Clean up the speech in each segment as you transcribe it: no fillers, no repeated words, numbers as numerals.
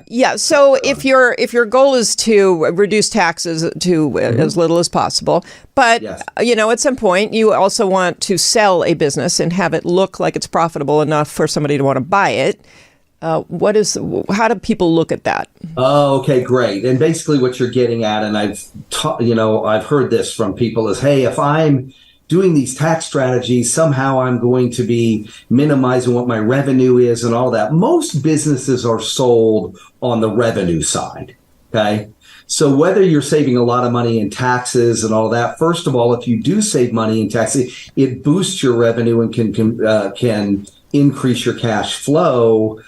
Yeah. So if your goal is to reduce taxes to as little as possible, but Yes. at some point you also want to sell a business and have it look like it's profitable enough for somebody to want to buy it. How do people look at that? Oh, okay, great. And basically what you're getting at, and I've heard this from people is, hey, if I'm doing these tax strategies, somehow I'm going to be minimizing what my revenue is and all that. Most businesses are sold on the revenue side. Okay. So whether you're saving a lot of money in taxes and all that, first of all, if you do save money in taxes, it boosts your revenue and can increase your cash flow,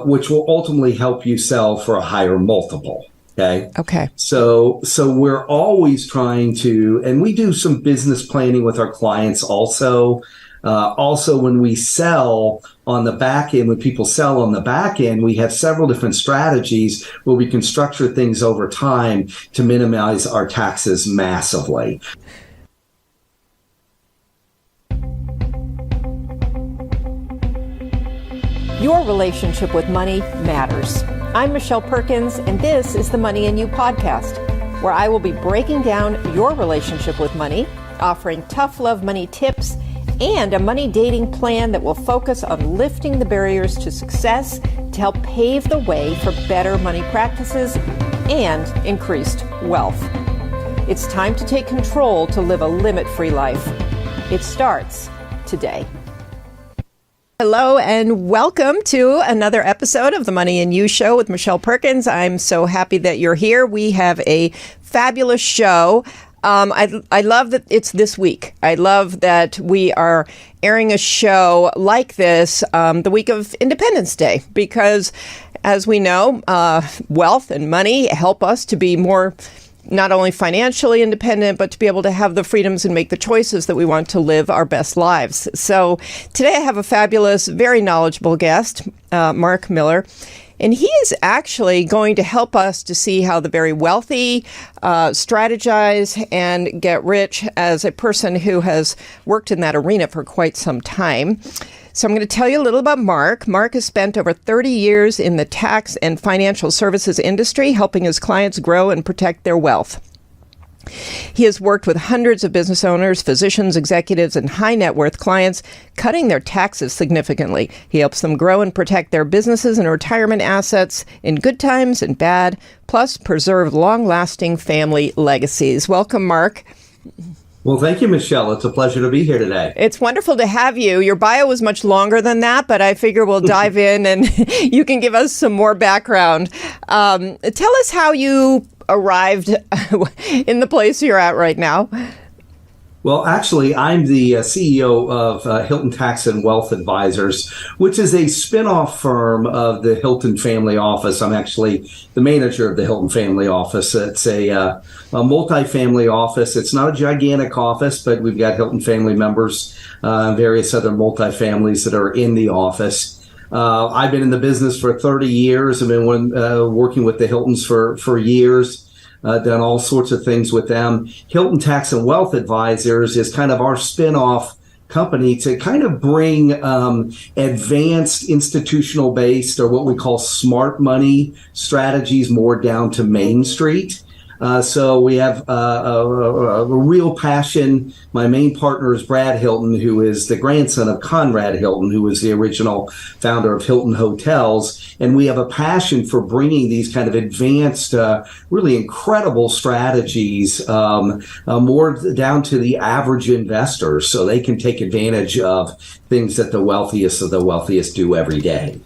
which will ultimately help you sell for a higher multiple. Okay. So we're always trying to, and we do some business planning with our clients also. Also, when we sell on the back end, when people sell on the back end, we have several different strategies where we can structure things over time to minimize our taxes massively. Your relationship with money matters. I'm Michelle Perkins, and this is the Money and You podcast, where I will be breaking down your relationship with money, offering tough love money tips, and a money dating plan that will focus on lifting the barriers to success to help pave the way for better money practices and increased wealth. It's time to take control to live a limit-free life. It starts today. Hello and welcome to another episode of the Money and You Show with Michelle Perkins. I'm so happy that you're here. We have a fabulous show. I love that it's this week. I love that we are airing a show like this the week of Independence Day because, as we know, wealth and money help us to be more not only financially independent, but to be able to have the freedoms and make the choices that we want to live our best lives. So today I have a fabulous, very knowledgeable guest, Mark Miller, and he is actually going to help us to see how the very wealthy strategize and get rich as a person who has worked in that arena for quite some time. So I'm going to tell you a little about Mark. Mark has spent over 30 years in the tax and financial services industry, helping his clients grow and protect their wealth. He has worked with hundreds of business owners, physicians, executives, and high net worth clients, cutting their taxes significantly. He helps them grow and protect their businesses and retirement assets in good times and bad, plus preserve long-lasting family legacies. Welcome, Mark. Well, thank you, Michelle. It's a pleasure to be here today. It's wonderful to have you. Your bio was much longer than that, but I figure we'll dive in and you can give us some more background. Tell us how you arrived in the place you're at right now. Well, actually, I'm the CEO of Hilton Tax and Wealth Advisors, which is a spin-off firm of the Hilton Family Office. I'm actually the manager of the Hilton Family Office. It's a multi-family office. It's not a gigantic office, but we've got Hilton family members, various other multi-families that are in the office. I've been in the business for 30 years. I've been working with the Hiltons for years. Done all sorts of things with them. Hilton Tax and Wealth Advisors is kind of our spin-off company to kind of bring advanced institutional based or what we call smart money strategies more down to Main Street. So we have a real passion. My main partner is Brad Hilton, who is the grandson of Conrad Hilton, who was the original founder of Hilton Hotels. And we have a passion for bringing these kind of advanced, really incredible strategies more down to the average investor so they can take advantage of things that the wealthiest of the wealthiest do every day.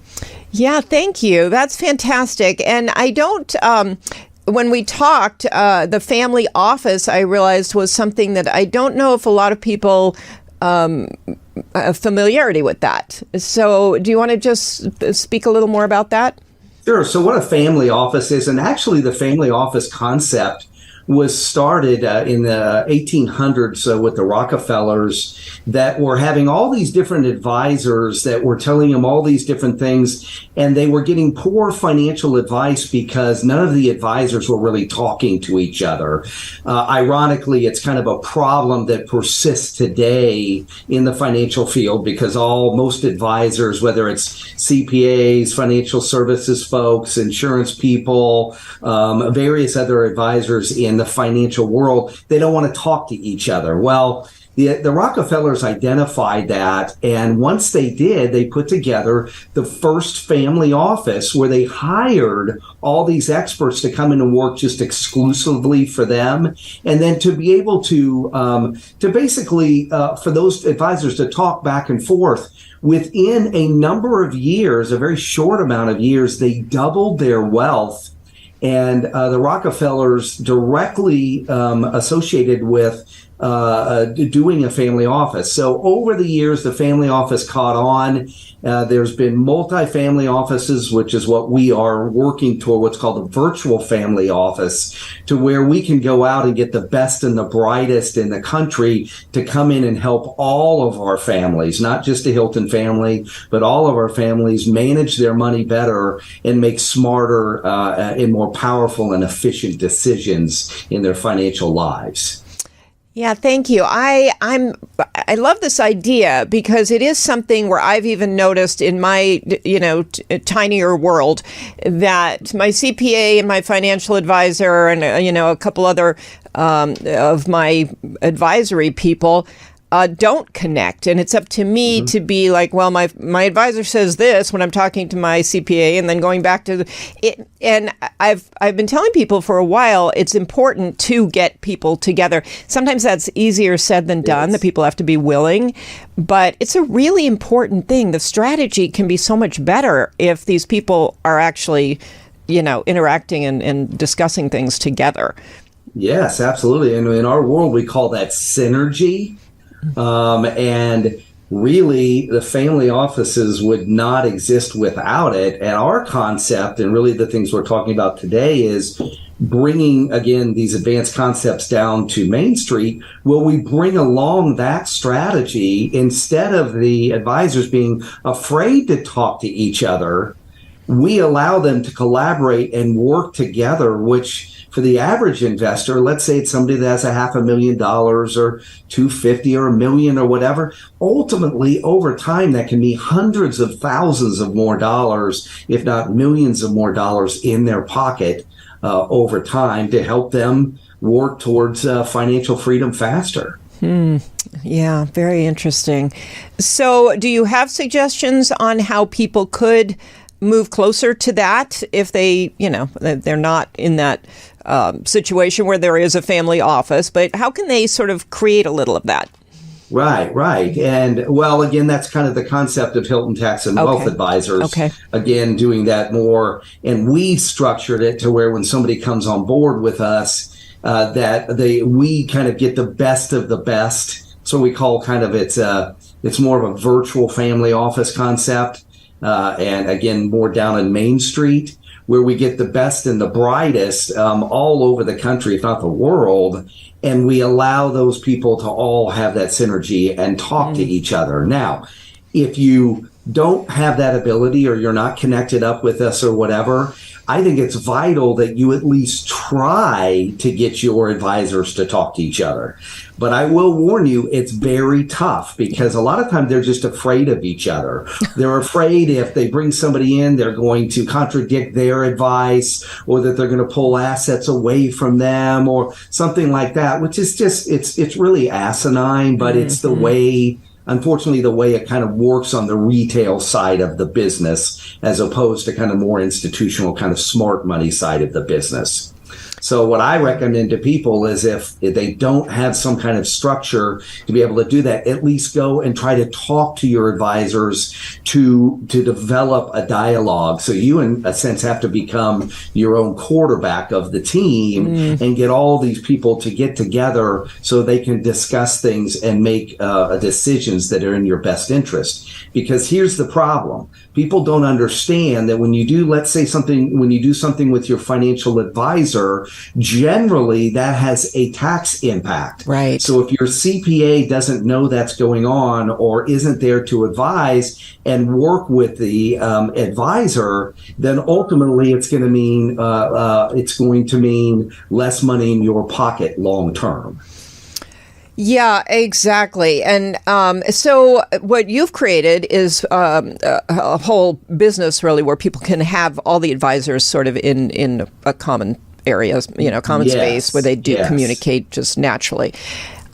Yeah, thank you. That's fantastic. And I don't... When we talked, the family office, I realized was something that I don't know if a lot of people have familiarity with that. So do you want to just speak a little more about that? Sure. So what a family office is, and actually the family office concept was started in the 1800s with the Rockefellers, that were having all these different advisors that were telling them all these different things, and they were getting poor financial advice because none of the advisors were really talking to each other. Ironically, it's kind of a problem that persists today in the financial field because most advisors, whether it's CPAs, financial services folks, insurance people, various other advisors in the financial world, they don't want to talk to each other. Well, the Rockefellers identified that, and once they did, they put together the first family office where they hired all these experts to come in and work just exclusively for them, and then to be able to basically for those advisors to talk back and forth. Within a number of years, a very short amount of years, they doubled their wealth. And the Rockefellers directly associated with doing a family office. So over the years, the family office caught on. There's been multi-family offices, which is what we are working toward, what's called a virtual family office, to where we can go out and get the best and the brightest in the country to come in and help all of our families, not just the Hilton family, but all of our families manage their money better and make smarter and more powerful and efficient decisions in their financial lives. Yeah, thank you. I love this idea because it is something where I've even noticed in my, tinier world that my CPA and my financial advisor and, a couple other of my advisory people don't connect. And it's up to me to be like, well, my advisor says this when I'm talking to my CPA, and then going back to it. And I've been telling people for a while, it's important to get people together. Sometimes that's easier said than done. That people have to be willing, but it's a really important thing. The strategy can be so much better if these people are actually, interacting and discussing things together. Yes, absolutely. And in our world, we call that synergy. And really, the family offices would not exist without it. And our concept, and really the things we're talking about today, is bringing, again, these advanced concepts down to Main Street. Will we bring along that strategy instead of the advisors being afraid to talk to each other? We allow them to collaborate and work together, which for the average investor, let's say it's somebody that has $500,000 or $250,000 or $1 million or whatever, ultimately over time that can be hundreds of thousands of more dollars, if not millions of more dollars in their pocket over time to help them work towards financial freedom faster. Yeah, very interesting. So do you have suggestions on how people could move closer to that if they're not in that situation where there is a family office, but how can they sort of create a little of that? Right. And well, again, that's kind of the concept of Hilton Tax and Wealth Advisors. Okay. Again, doing that more. And we structured it to where when somebody comes on board with us, we kind of get the best of the best. So we call it's more of a virtual family office concept. And again, more down in Main Street, where we get the best and the brightest all over the country, if not the world, and we allow those people to all have that synergy and talk to each other. Now, if you don't have that ability or you're not connected up with us or whatever, I think it's vital that you at least try to get your advisors to talk to each other. But I will warn you, it's very tough because a lot of times they're just afraid of each other. They're afraid if they bring somebody in, they're going to contradict their advice or that they're going to pull assets away from them or something like that, which is just, it's really asinine, but it's the way, unfortunately, the way it kind of works on the retail side of the business as opposed to kind of more institutional, kind of smart money side of the business. So what I recommend to people is if they don't have some kind of structure to be able to do that, at least go and try to talk to your advisors to develop a dialogue. So you, in a sense, have to become your own quarterback of the team and get all these people to get together so they can discuss things and make decisions that are in your best interest. Because here's the problem. People don't understand that when you do, let's say something, when you do something with your financial advisor, generally that has a tax impact. Right. So if your CPA doesn't know that's going on or isn't there to advise and work with the advisor, then ultimately it's going to mean less money in your pocket long term. Yeah, exactly. And so what you've created is a whole business really where people can have all the advisors sort of in a common area, common space where they do communicate just naturally.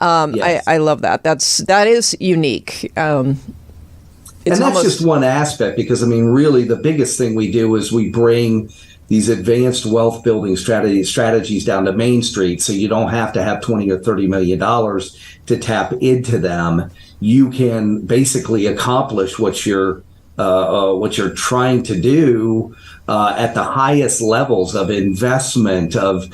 I love that. That is unique. And that's just one aspect, because really the biggest thing we do is we bring these advanced wealth building strategies down to Main Street, so you don't have to have $20 or $30 million to tap into them. You can basically accomplish what you're trying to do at the highest levels of investment, of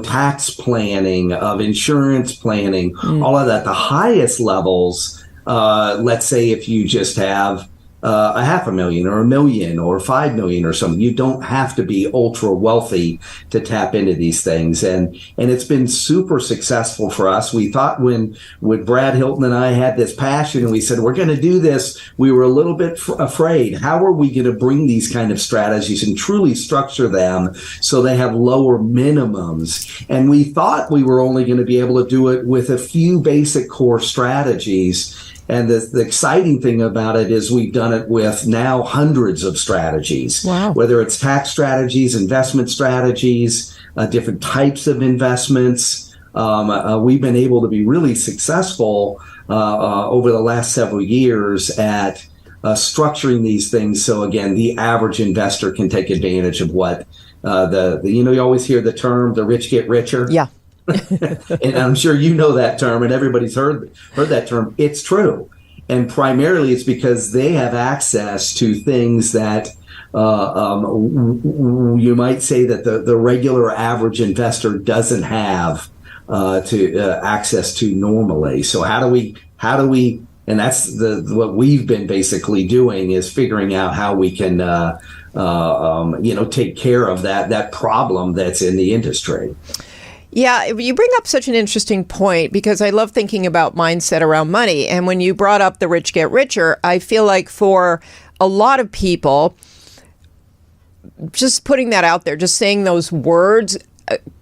tax planning, of insurance planning, all of that. The highest levels. Let's say if you just have $500,000 or $1 million or $5 million or something. You don't have to be ultra wealthy to tap into these things. And it's been super successful for us. We thought when Brad Hilton and I had this passion and we said, we're going to do this, we were a little bit afraid. How are we going to bring these kind of strategies and truly structure them so they have lower minimums? And we thought we were only going to be able to do it with a few basic core strategies. And the exciting thing about it is we've done it with now hundreds of strategies. Wow. Whether it's tax strategies, investment strategies, different types of investments. We've been able to be really successful over the last several years at structuring these things. So again, the average investor can take advantage of what you always hear the term, the rich get richer. Yeah. And I'm sure you know that term, and everybody's heard that term. It's true. And primarily it's because they have access to things that you might say that the regular average investor doesn't have access to normally. So how do we, and that's what we've been basically doing, is figuring out how we can take care of that problem that's in the industry. Yeah, you bring up such an interesting point, because I love thinking about mindset around money. And when you brought up the rich get richer, I feel like for a lot of people, just putting that out there, just saying those words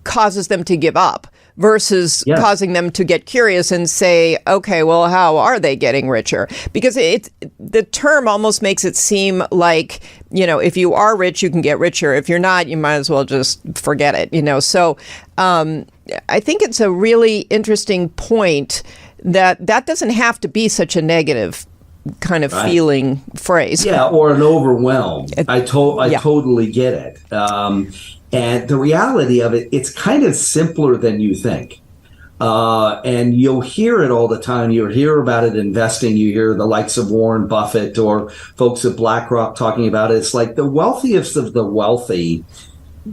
causes them to give up versus causing them to get curious and say, okay, well, how are they getting richer? Because the term almost makes it seem like, if you are rich, you can get richer. If you're not, you might as well just forget it, So I think it's a really interesting point that doesn't have to be such a negative kind of feeling phrase. Yeah, or an overwhelm. I totally get it. And the reality of it, it's kind of simpler than you think. And you'll hear it all the time. You'll hear about it investing. You hear the likes of Warren Buffett or folks at BlackRock talking about it. It's like the wealthiest of the wealthy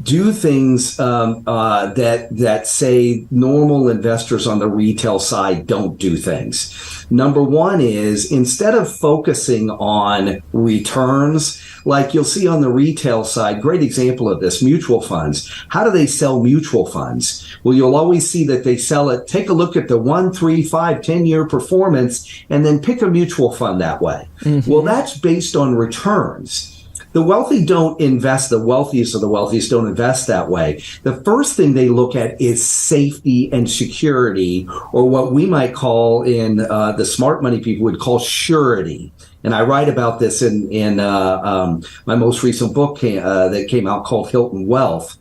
do things that say normal investors on the retail side don't do things. Number one is, instead of focusing on returns, like you'll see on the retail side, great example of this, mutual funds. How do they sell mutual funds? Well, you'll always see that they sell it. Take a look at the 1, 3, 5, 10-year performance, and then pick a mutual fund that way. Mm-hmm. Well, that's based on returns. The wealthy don't invest, the wealthiest of the wealthiest don't invest that way. The first thing they look at is safety and security, or what we might call in the smart money people would call surety. And I write about this in my most recent book that came out called Hilton Wealth,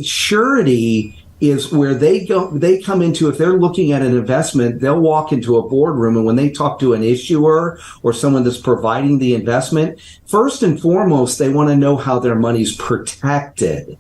surety is where they come into, if they're looking at an investment, they'll walk into a boardroom, and when they talk to an issuer or someone that's providing the investment, first and foremost, they want to know how their money's protected.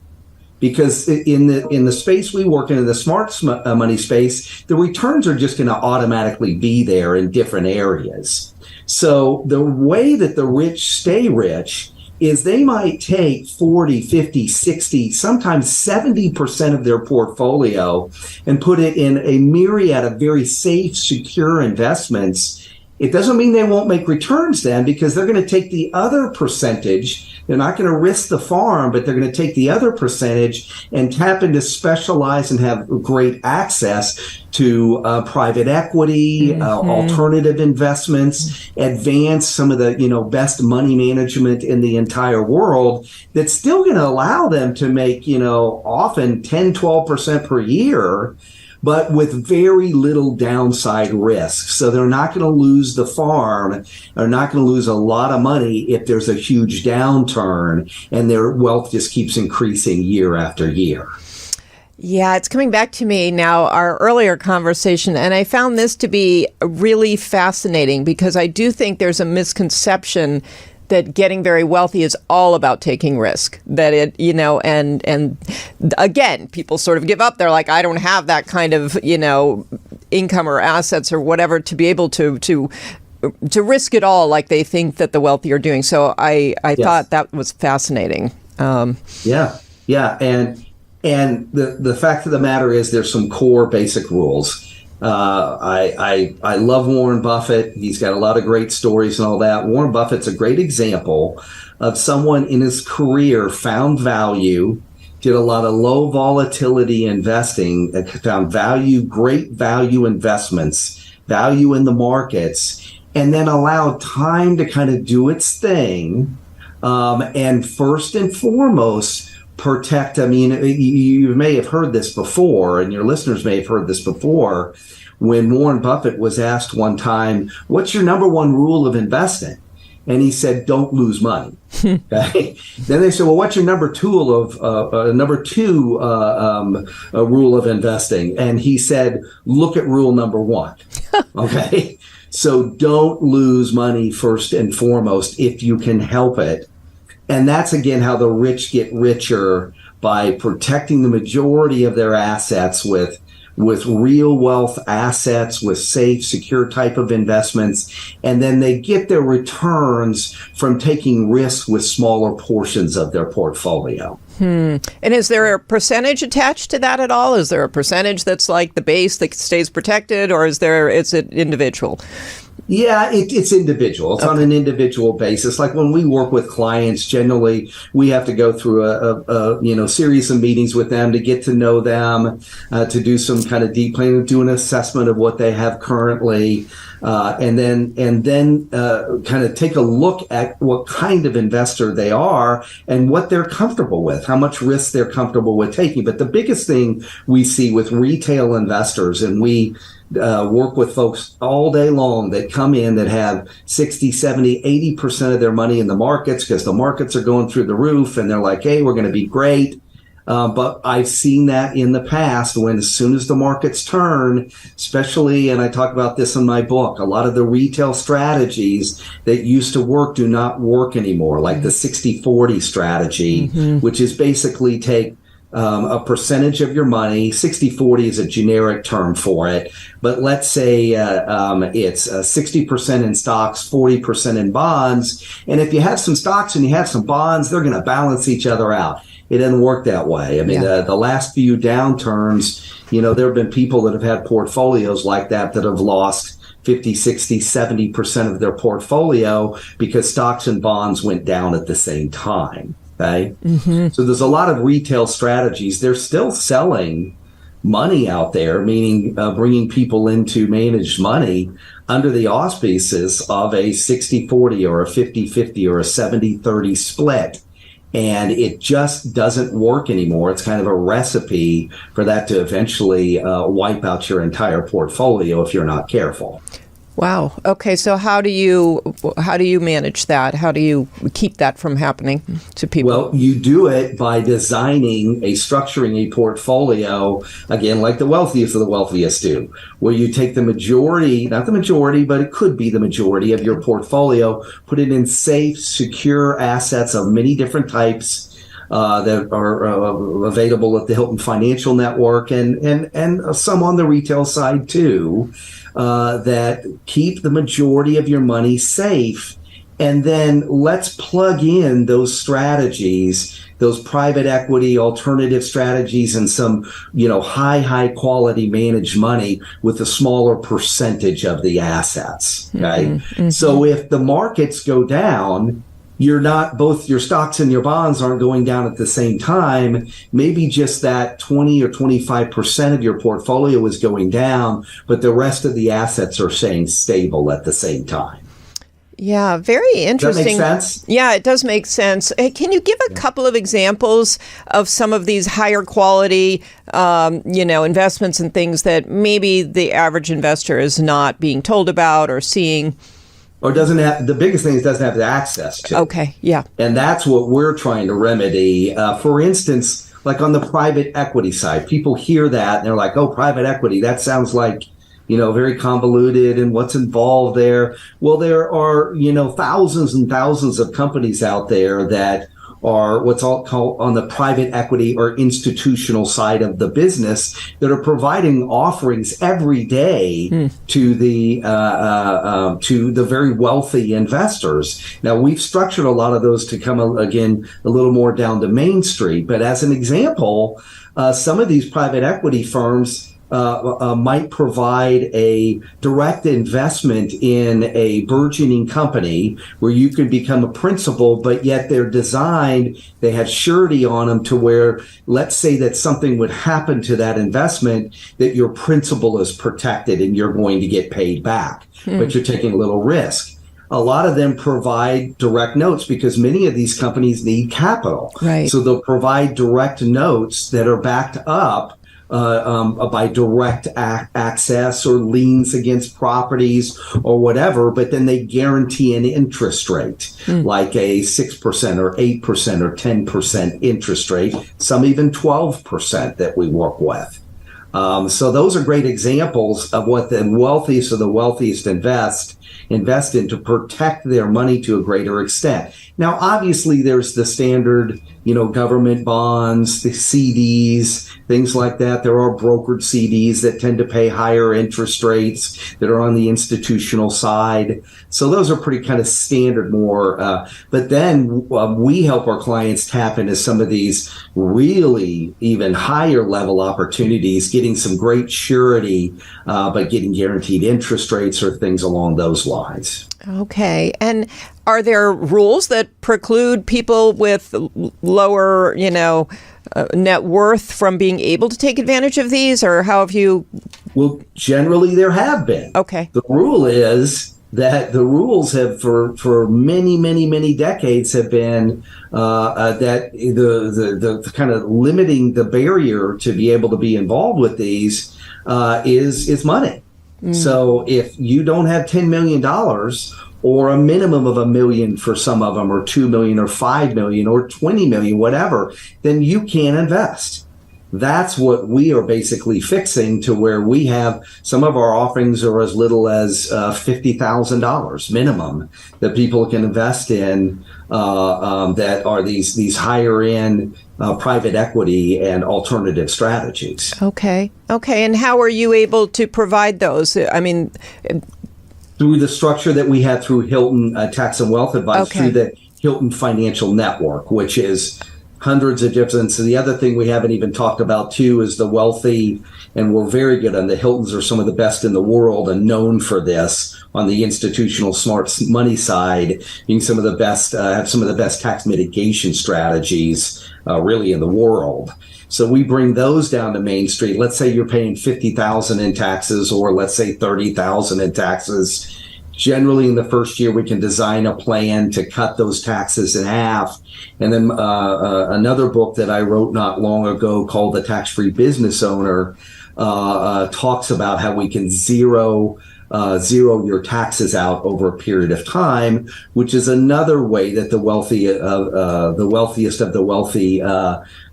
Because in the space we work in the smart money space, the returns are just going to automatically be there in different areas. So the way that the rich stay rich is they might take 40, 50, 60, sometimes 70% of their portfolio and put it in a myriad of very safe, secure investments. It doesn't mean they won't make returns then, because they're going to take the other percentage. They're not going to risk the farm, but they're going to take the other percentage and tap into specialized and have great access to private equity, alternative investments, advance some of the, best money management in the entire world. That's still going to allow them to make, often 10, 12% per year, but with very little downside risk. So they're not going to lose the farm. They're not going to lose a lot of money if there's a huge downturn, and their wealth just keeps increasing year after year. Yeah, it's coming back to me now, our earlier conversation, and I found this to be really fascinating, because I do think there's a misconception that getting very wealthy is all about taking risk. That it, and again, people sort of give up. They're like, I don't have that kind of, income or assets or whatever to be able to risk it all like they think that the wealthy are doing. So I thought that was fascinating. Yeah. And the fact of the matter is there's some core basic rules. I love Warren Buffett. He's got a lot of great stories and all that. Warren Buffett's a great example of someone in his career found value, did a lot of low volatility investing, found value, great value investments, value in the markets, and then allowed time to kind of do its thing. And first and foremost, protect. I mean, you may have heard this before, and your listeners may have heard this before, when Warren Buffett was asked one time, what's your number one rule of investing? And he said, don't lose money. Okay. Then they said, well, what's your number two rule of investing? And he said, look at rule number one. Okay. So don't lose money first and foremost if you can help it. And that's, again, how the rich get richer, by protecting the majority of their assets with real wealth assets, with safe, secure type of investments. And then they get their returns from taking risks with smaller portions of their portfolio. And is there a percentage attached to that at all? Is there a percentage that's like the base that stays protected, or is it individual? Yeah, it's individual. It's on an individual basis. Like when we work with clients, generally we have to go through a series of meetings with them to get to know them, to do some kind of deep planning, do an assessment of what they have currently, and then kind of take a look at what kind of investor they are and what they're comfortable with, how much risk they're comfortable with taking. But the biggest thing we see with retail investors, and we work with folks all day long that come in that have 60, 70, 80% of their money in the markets because the markets are going through the roof, and they're like, hey, we're going to be great. But I've seen that in the past, when as soon as the markets turn, especially, and I talk about this in my book, a lot of the retail strategies that used to work do not work anymore, like the 60-40 strategy, which is basically take a percentage of your money. 60-40 is a generic term for it, but let's say it's 60% in stocks, 40% in bonds. And if you have some stocks and you have some bonds, they're going to balance each other out. It doesn't work that way. I mean, the last few downturns, there have been people that have had portfolios like that have lost 50, 60, 70% of their portfolio because stocks and bonds went down at the same time. Okay. So there's a lot of retail strategies. They're still selling money out there, meaning bringing people into managed money under the auspices of a 60-40 or a 50-50 or a 70-30 split. And it just doesn't work anymore. It's kind of a recipe for that to eventually wipe out your entire portfolio if you're not careful. Wow. Okay. So how do you manage that? How do you keep that from happening to people? Well, you do it by structuring a portfolio, again, like the wealthiest of the wealthiest do, where you take the majority, not the majority, but it could be the majority of your portfolio, put it in safe, secure assets of many different types that are available at the Hilton Financial Network, and some on the retail side too, that keep the majority of your money safe. And then let's plug in those strategies, those private equity alternative strategies, and some, high quality managed money with a smaller percentage of the assets. Okay. Mm-hmm. So if the markets go down, both your stocks and your bonds aren't going down at the same time. Maybe just that 20 or 25% of your portfolio is going down, but the rest of the assets are staying stable at the same time. Yeah, very interesting. Does that make sense? Yeah, it does make sense. Hey, can you give a couple of examples of some of these higher quality, investments and things that maybe the average investor is not being told about or seeing? Or doesn't have, the biggest thing is doesn't have the access to. Okay, yeah. And that's what we're trying to remedy. For instance, like on the private equity side, people hear that and they're like, oh, private equity, that sounds like, very convoluted, and what's involved there. Well, there are, thousands and thousands of companies out there that are what's all called on the private equity or institutional side of the business that are providing offerings every day to the very wealthy investors. Now, we've structured a lot of those to come again a little more down to Main Street. But as an example, some of these private equity firms might provide a direct investment in a burgeoning company where you can become a principal, but yet they're designed, they have surety on them to where, let's say that something would happen to that investment, that your principal is protected and you're going to get paid back, but you're taking a little risk. A lot of them provide direct notes because many of these companies need capital. Right. So they'll provide direct notes that are backed up by direct access or liens against properties or whatever, but then they guarantee an interest rate, like a 6% or 8% or 10% interest rate, some even 12% that we work with. So those are great examples of what the wealthiest of the wealthiest invest in to protect their money to a greater extent. Now, obviously, there's the standard, government bonds, the CDs, things like that. There are brokered CDs that tend to pay higher interest rates that are on the institutional side. So those are pretty kind of standard more. But then we help our clients tap into some of these really even higher level opportunities, getting some great surety, but getting guaranteed interest rates or things along those lines. Okay. And are there rules that preclude people with lower, net worth from being able to take advantage of these, or how have you? Well, generally there have been. Okay. The rule is that the rules have for many, many, many decades have been that the kind of limiting the barrier to be able to be involved with these is money. So if you don't have $10 million or a minimum of $1 million for some of them, or $2 million or $5 million or $20 million, whatever, then you can't invest. That's what we are basically fixing, to where we have some of our offerings are as little as $50,000 minimum that people can invest in, that are these higher end private equity and alternative strategies. Okay. And how are you able to provide those? I mean, through the structure that we had through Hilton Tax and Wealth Advice, okay, through the Hilton Financial Network, which is hundreds of different. So the other thing we haven't even talked about too is the wealthy, and we're very good on the Hiltons are some of the best in the world and known for this on the institutional smart money side, being some of the best, have some of the best tax mitigation strategies really in the world. So we bring those down to Main Street. Let's say you're paying $50,000 in taxes, or let's say $30,000 in taxes. Generally, in the first year, we can design a plan to cut those taxes in half. And then another book that I wrote not long ago called The Tax-Free Business Owner talks about how we can zero your taxes out over a period of time, which is another way that the wealthiest of the wealthy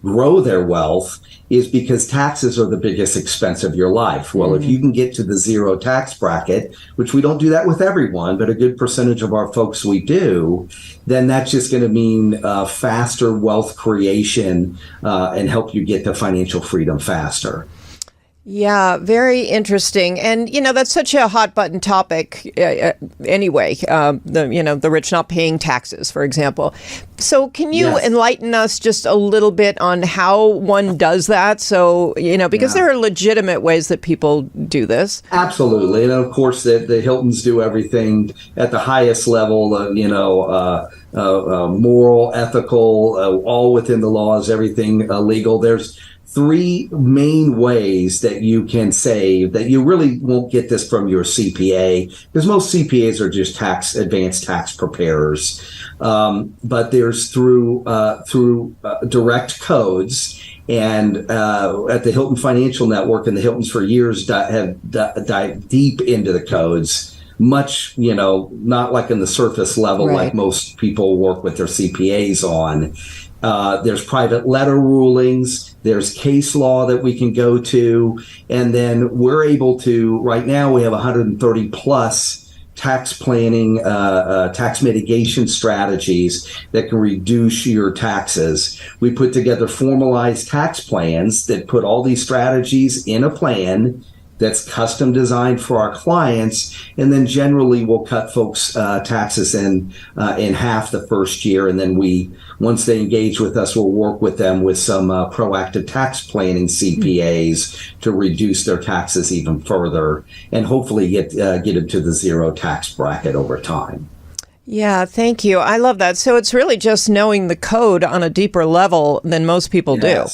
grow their wealth, is because taxes are the biggest expense of your life. Well, if you can get to the zero tax bracket, which we don't do that with everyone, but a good percentage of our folks we do, then that's just going to mean faster wealth creation and help you get to financial freedom faster. Yeah, very interesting. And, that's such a hot button topic anyway, the rich not paying taxes, for example. So can you enlighten us just a little bit on how one does that? So, because there are legitimate ways that people do this. Absolutely. And of course, the Hiltons do everything at the highest level, moral, ethical, all within the laws, everything legal. There's three main ways that you can save that you really won't get this from your CPA, because most CPAs are just advanced tax preparers. But there's through direct codes. And at the Hilton Financial Network and the Hiltons for years have dived deep into the codes, much, not like in the surface level, right, like most people work with their CPAs on. There's private letter rulings. There's case law that we can go to. And then we're able to, right now we have 130 plus tax planning, tax mitigation strategies that can reduce your taxes. We put together formalized tax plans that put all these strategies in a plan that's custom designed for our clients, and then generally we'll cut folks' taxes in half the first year, and then once they engage with us, we'll work with them with some proactive tax planning CPAs to reduce their taxes even further, and hopefully get them to the zero tax bracket over time. Yeah, thank you. I love that. So it's really just knowing the code on a deeper level than most people do,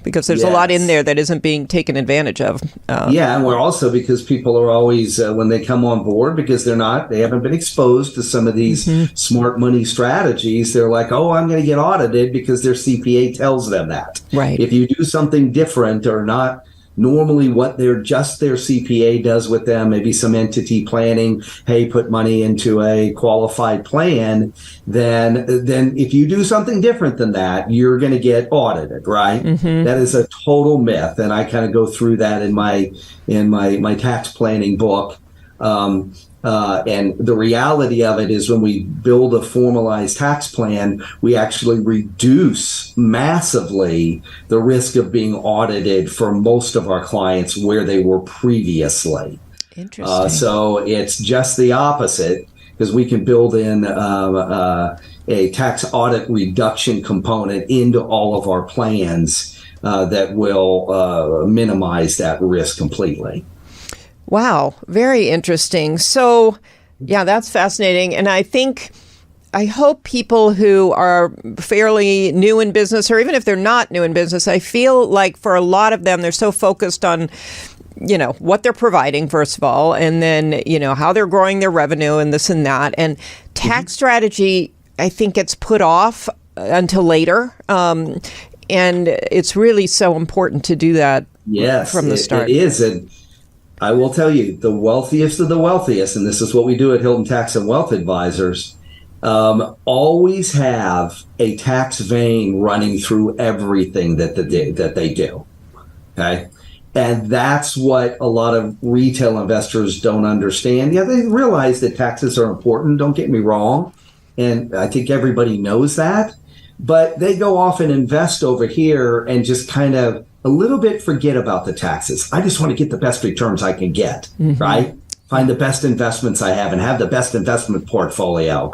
because there's a lot in there that isn't being taken advantage of. And we're also, because people are always, when they come on board, because they haven't been exposed to some of these smart money strategies, they're like, oh, I'm going to get audited because their CPA tells them that. Right. If you do something different or not normally what their CPA does with them, maybe some entity planning, hey, put money into a qualified plan, then if you do something different than that, you're going to get audited, right? Mm-hmm. That is a total myth. And I kind of go through that in my tax planning book. And the reality of it is when we build a formalized tax plan, we actually reduce massively the risk of being audited for most of our clients where they were previously. Interesting. So it's just the opposite, because we can build in a tax audit reduction component into all of our plans that will minimize that risk completely. Wow, very interesting. So, yeah, that's fascinating. And I hope people who are fairly new in business, or even if they're not new in business, I feel like for a lot of them, they're so focused on, what they're providing, first of all, and then, how they're growing their revenue and this and that. And tax strategy, I think, gets put off until later. And it's really so important to do that from the start. It is. And I will tell you, the wealthiest of the wealthiest, and this is what we do at Hilton Tax and Wealth Advisors, always have a tax vein running through everything that they do. Okay? And that's what a lot of retail investors don't understand. Yeah, they realize that taxes are important, don't get me wrong. And I think everybody knows that. But they go off and invest over here and just kind of a little bit forget about the taxes. I just want to get the best returns I can get, right? Find the best investments I have and have the best investment portfolio.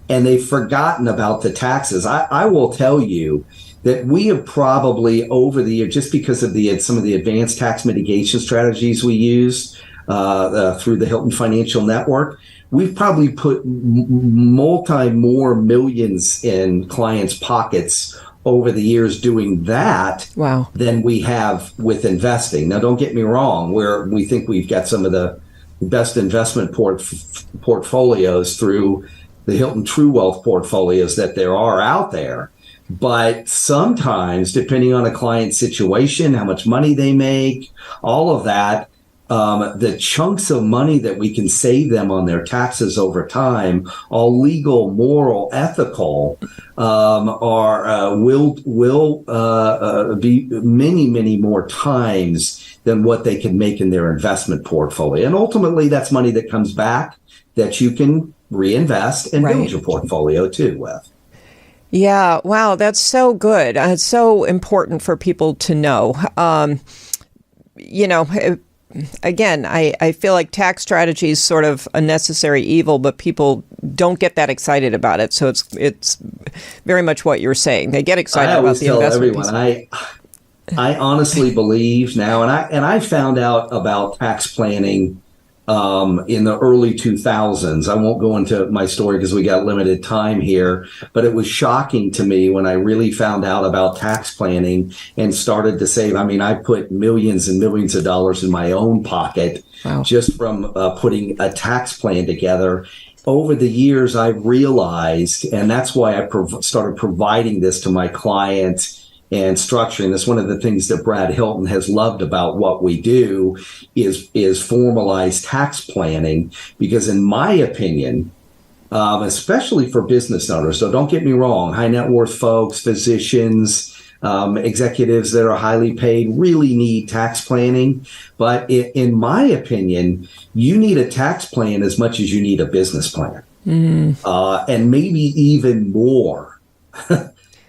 And they've forgotten about the taxes. I will tell you that we have probably over the year, just because of some of the advanced tax mitigation strategies we use through the Hilton Financial Network, we've probably put more millions in clients' pockets over the years doing that than we have with investing. Now, don't get me wrong, we think we've got some of the best investment portfolios through the Hilton True Wealth portfolios that there are out there. But sometimes, depending on a client's situation, how much money they make, all of that, the chunks of money that we can save them on their taxes over time, all legal, moral, ethical, will be many more times than what they can make in their investment portfolio. And ultimately, that's money that comes back that you can reinvest and build your portfolio too with. Yeah. Wow. That's so good. It's so important for people to know. again, I feel like tax strategy is sort of a necessary evil, but people don't get that excited about it. So it's very much what you're saying. They get excited about the investment piece. I honestly believe now, and I found out about tax planning in the early 2000s. I won't go into my story because we got limited time here, but it was shocking to me when I really found out about tax planning and started to save. I mean, I put millions and millions of dollars in my own pocket just from putting a tax plan together. Over the years, I realized, and that's why I started providing this to my clients and structuring this. One of the things that Brad Hilton has loved about what we do is formalized tax planning, because in my opinion, especially for business owners, so don't get me wrong, high net worth folks, physicians, executives that are highly paid really need tax planning. But in my opinion, you need a tax plan as much as you need a business plan, and maybe even more.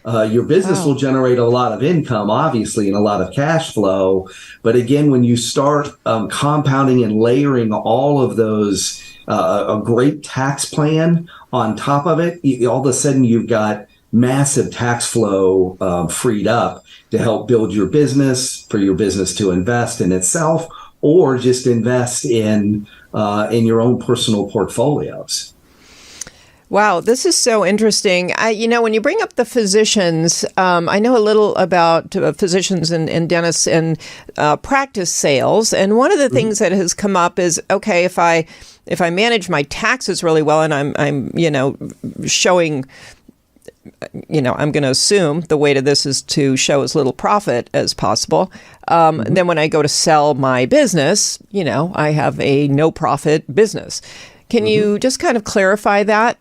Your business will generate a lot of income, obviously, and a lot of cash flow. But again, when you start compounding and layering all of those, a great tax plan on top of it, all of a sudden you've got massive tax flow freed up to help build your business, for your business to invest in itself, or just invest in your own personal portfolios. Wow, this is so interesting. When you bring up the physicians, I know a little about physicians and dentists and practice sales. And one of the things that has come up is, okay, if I manage my taxes really well and I'm showing, I'm going to assume the weight of this is to show as little profit as possible. Then when I go to sell my business, I have a no profit business. Can you just kind of clarify that?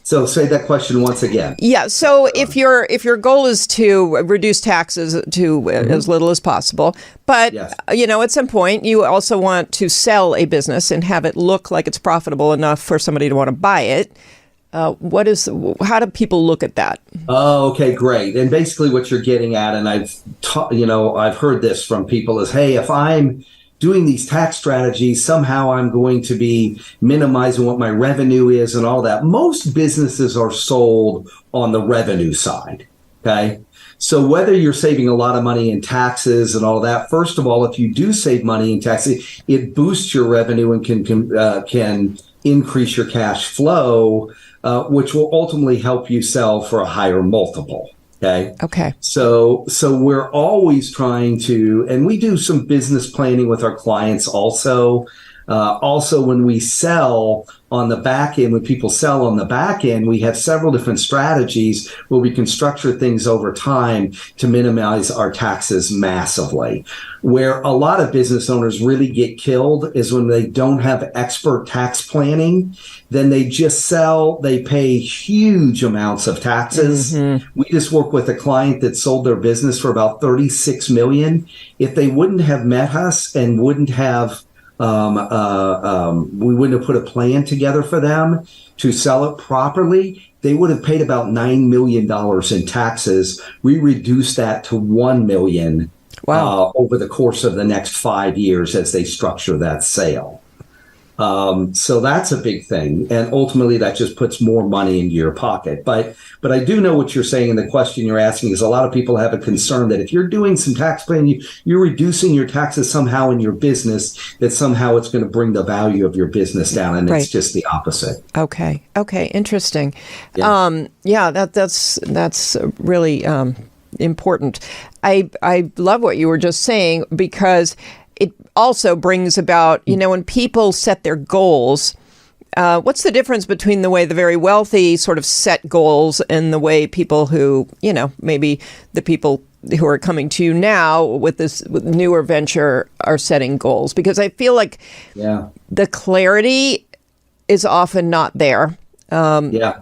So say that question once again. Yeah. So if your goal is to reduce taxes to as little as possible, but at some point you also want to sell a business and have it look like it's profitable enough for somebody to want to buy it. How do people look at that? Oh, okay, great. And basically what you're getting at, and I've heard this from people, is, hey, if I'm doing these tax strategies, somehow I'm going to be minimizing what my revenue is and all that. Most businesses are sold on the revenue side, okay? So whether you're saving a lot of money in taxes and all that, first of all, if you do save money in taxes, it boosts your revenue and can increase your cash flow, which will ultimately help you sell for a higher multiple. Okay. So we're always trying to, and we do some business planning with our clients also. Also, when we sell on the back end, when people sell on the back end, we have several different strategies where we can structure things over time to minimize our taxes massively. Where a lot of business owners really get killed is when they don't have expert tax planning. Then they just sell, they pay huge amounts of taxes. We just worked with a client that sold their business for about $36 million. If they wouldn't have met us and wouldn't have we wouldn't have put a plan together for them to sell it properly, they would have paid about $9 million in taxes. We reduced that to $1 million over the course of the next 5 years as they structure that sale. So that's a big thing. And ultimately that just puts more money into your pocket. But I do know what you're saying. And the question you're asking is, a lot of people have a concern that if you're doing some tax planning, you're reducing your taxes somehow in your business, that somehow it's going to bring the value of your business down. And it's just the opposite. Okay. Interesting. Yeah. That's really important. I love what you were just saying, because it also brings about, when people set their goals, what's the difference between the way the very wealthy sort of set goals and the way people who, maybe the people who are coming to you now with this newer venture are setting goals? Because I feel like the clarity is often not there. Yeah.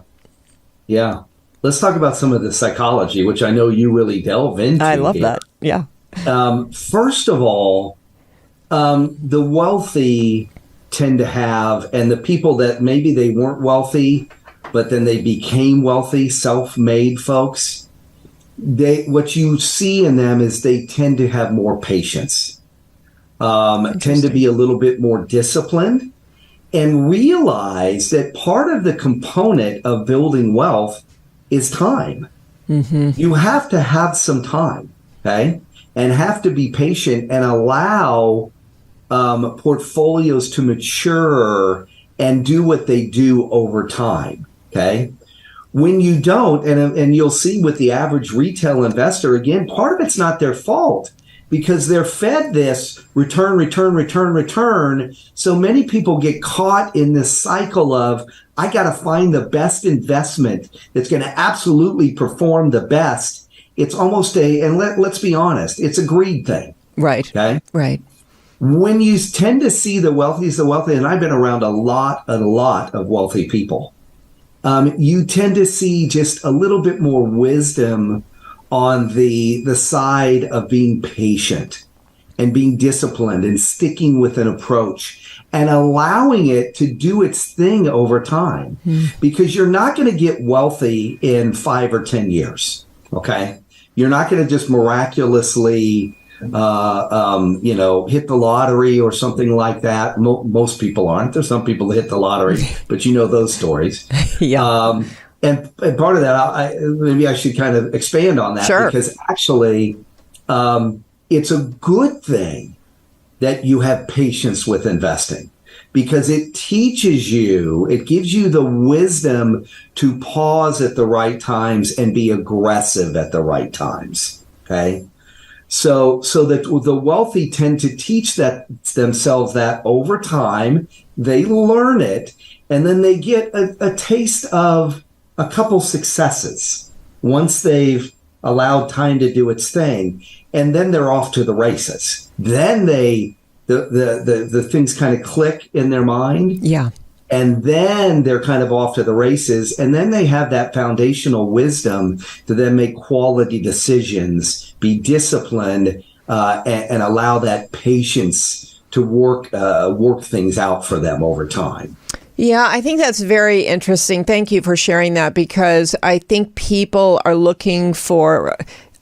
Let's talk about some of the psychology, which I know you really delve into. I love that. Yeah. First of all, the wealthy tend to have, and the people that maybe they weren't wealthy, but then they became wealthy, self-made folks, what you see in them is they tend to have more patience, tend to be a little bit more disciplined, and realize that part of the component of building wealth is time. You have to have some time, okay? And have to be patient and allow portfolios to mature and do what they do over time, okay? When you don't, and you'll see with the average retail investor, again, part of it's not their fault because they're fed this return, return, return, return. So many people get caught in this cycle of, I got to find the best investment that's going to absolutely perform the best. It's almost let's be honest, it's a greed thing. Right. Okay. Right. When you tend to see the wealthy, and I've been around a lot of wealthy people, you tend to see just a little bit more wisdom on the side of being patient and being disciplined and sticking with an approach and allowing it to do its thing over time. Because you're not going to get wealthy in 5 or 10 years. Okay. You're not going to just miraculously, hit the lottery or something like that. Most people aren't. There's some people that hit the lottery, but you know those stories. Yeah. And part of that, maybe I should kind of expand on that. Sure. Because actually, it's a good thing that you have patience with investing because it teaches you, it gives you the wisdom to pause at the right times and be aggressive at the right times. Okay. So that the wealthy tend to teach themselves that over time, they learn it, and then they get a taste of a couple successes once they've allowed time to do its thing, and then they're off to the races. Then the things kind of click in their mind. Yeah. And then they're kind of off to the races. And then they have that foundational wisdom to then make quality decisions, be disciplined, and allow that patience to work things out for them over time. Yeah, I think that's very interesting. Thank you for sharing that, because I think people are looking for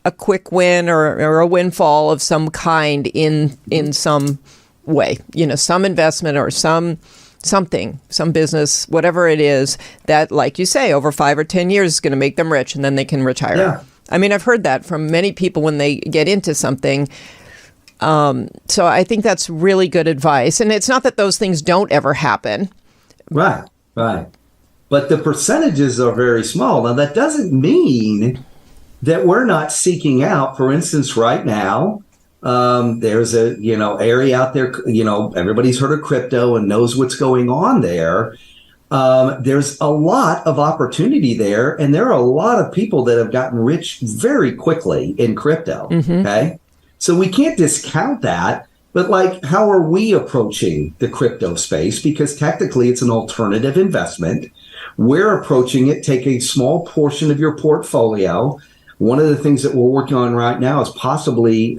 a quick win or a windfall of some kind in some way, some investment or something, some business, whatever it is that, like you say, over 5 or 10 years is going to make them rich and then they can retire. Yeah. I mean, I've heard that from many people when they get into something. So I think that's really good advice. And it's not that those things don't ever happen. Right. But the percentages are very small. Now, that doesn't mean that we're not seeking out, for instance, right now, there's a, area out there, everybody's heard of crypto and knows what's going on there. There's a lot of opportunity there, and there are a lot of people that have gotten rich very quickly in crypto. Mm-hmm. Okay. So we can't discount that. But how are we approaching the crypto space? Because technically it's an alternative investment. We're approaching it, take a small portion of your portfolio. One of the things that we're working on right now is possibly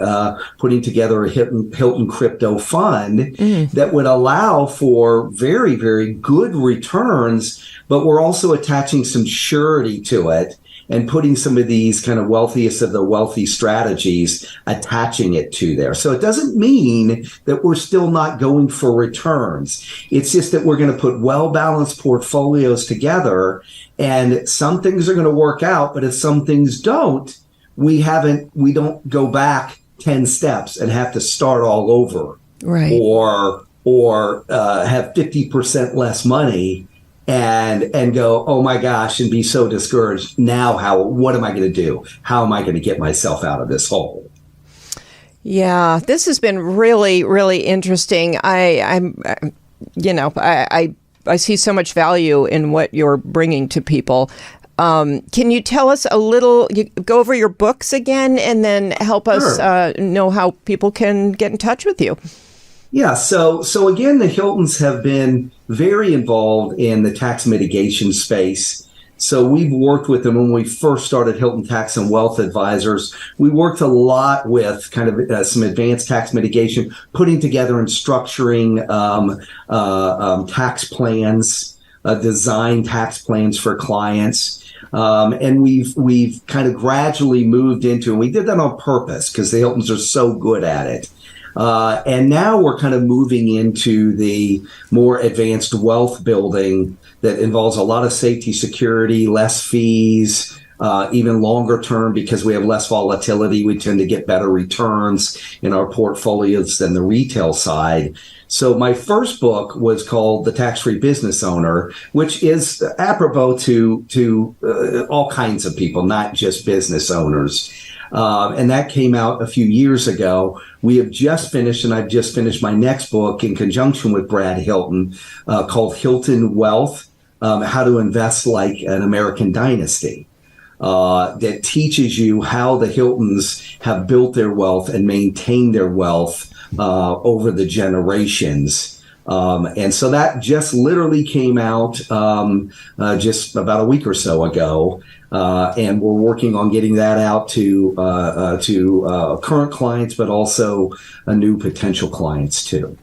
putting together a Hilton crypto fund that would allow for very, very good returns, but we're also attaching some surety to it and putting some of these kind of wealthiest of the wealthy strategies, attaching it to there. So it doesn't mean that we're still not going for returns. It's just that we're going to put well-balanced portfolios together, and some things are going to work out, but if some things don't, we don't go back 10 steps and have to start all over. Right. Or have 50% less money and go, oh my gosh, and be so discouraged. Now, what am I going to do? How am I going to get myself out of this hole? Yeah, this has been really, really interesting. I see so much value in what you're bringing to people. Can you tell us a little, go over your books again, and then help us know how people can get in touch with you? Yeah. So again, the Hiltons have been very involved in the tax mitigation space. So we've worked with them when we first started Hilton Tax and Wealth Advisors. We worked a lot with kind of some advanced tax mitigation, putting together and structuring tax plans, design tax plans for clients. And we've kind of gradually moved into, and we did that on purpose because the Hiltons are so good at it. And now we're kind of moving into the more advanced wealth building that involves a lot of safety, security, less fees, even longer term, because we have less volatility. We tend to get better returns in our portfolios than the retail side. So my first book was called The Tax-Free Business Owner, which is apropos to all kinds of people, not just business owners. And that came out a few years ago. We have just finished, and I've just finished my next book in conjunction with Brad Hilton, called Hilton Wealth, How to Invest Like an American Dynasty. That teaches you how the Hiltons have built their wealth and maintained their wealth over the generations. And so that just literally came out just about a week or so ago. And we're working on getting that out to current clients, but also new potential clients too.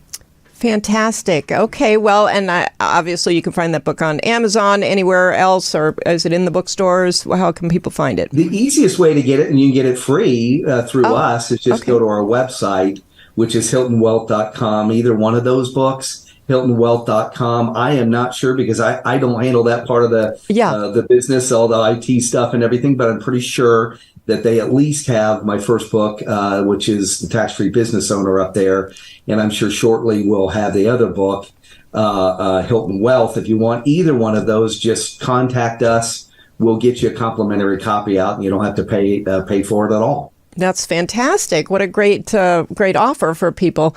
Fantastic. Okay, well, and obviously you can find that book on Amazon, anywhere else, or is it in the bookstores? How can people find it? The easiest way to get it, and you can get it free through us, is just go to our website, which is HiltonWealth.com, either one of those books. HiltonWealth.com. I am not sure because I don't handle that part of the business, all the IT stuff and everything, but I'm pretty sure that they at least have my first book, which is The Tax-Free Business Owner, up there. And I'm sure shortly we'll have the other book, Hilton Wealth. If you want either one of those, just contact us. We'll get you a complimentary copy out, and you don't have to pay for it at all. That's fantastic. What a great offer for people.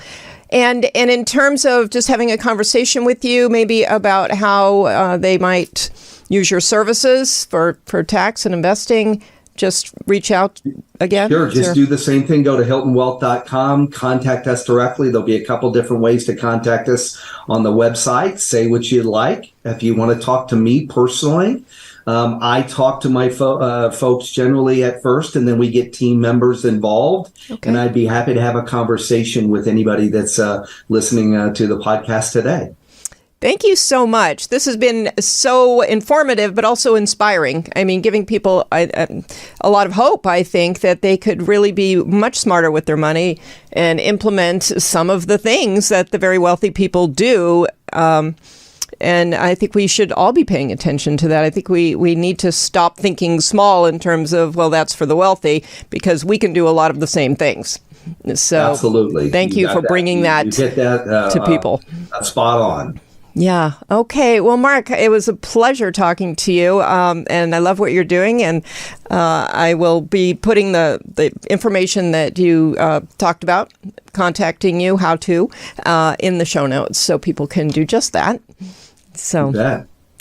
And in terms of just having a conversation with you, maybe about how they might use your services for tax and investing, just reach out again? Sure. Just do the same thing. Go to HiltonWealth.com. Contact us directly. There'll be a couple different ways to contact us on the website. Say what you'd like. If you want to talk to me personally, I talk to my folks generally at first, and then we get team members involved. Okay. And I'd be happy to have a conversation with anybody that's listening to the podcast today. Thank you so much. This has been so informative, but also inspiring. I mean, giving people a lot of hope, I think, that they could really be much smarter with their money and implement some of the things that the very wealthy people do. And I think we should all be paying attention to that. I think we need to stop thinking small in terms of, well, that's for the wealthy, because we can do a lot of the same things. So absolutely. Thank you for bringing that to people. Spot on. Yeah. Okay. Well, Mark, it was a pleasure talking to you, and I love what you're doing. And I will be putting the information that you talked about, contacting you, how to, in the show notes, so people can do just that. So,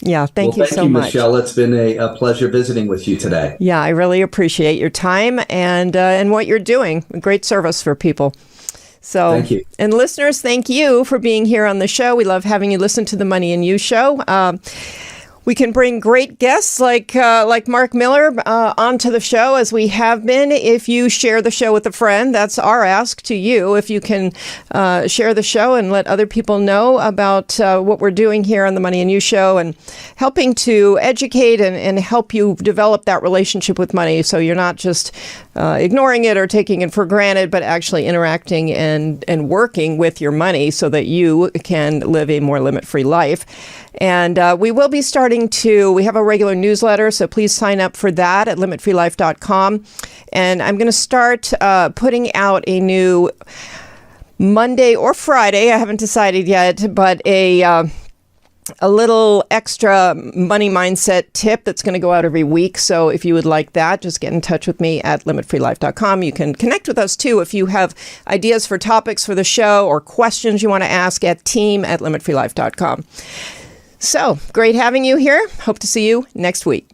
yeah, thank you so much. Michelle. It's been a pleasure visiting with you today. Yeah, I really appreciate your time and what you're doing. Great service for people. So, thank you. And listeners, thank you for being here on the show. We love having you listen to the Money and You show. We can bring great guests like Mark Miller onto the show, as we have been. If you share the show with a friend, that's our ask to you. If you can share the show and let other people know about what we're doing here on the Money and You show, and helping to educate and help you develop that relationship with money, so you're not just ignoring it or taking it for granted, but actually interacting and working with your money so that you can live a more limit-free life. And we will be we have a regular newsletter, so please sign up for that at limitfreelife.com. And I'm going to start putting out a new Monday or Friday, I haven't decided yet, but a little extra money mindset tip that's going to go out every week. So if you would like that, just get in touch with me at limitfreelife.com. You can connect with us too if you have ideas for topics for the show or questions you want to ask at team@limitfreelife.com. So, great having you here. Hope to see you next week.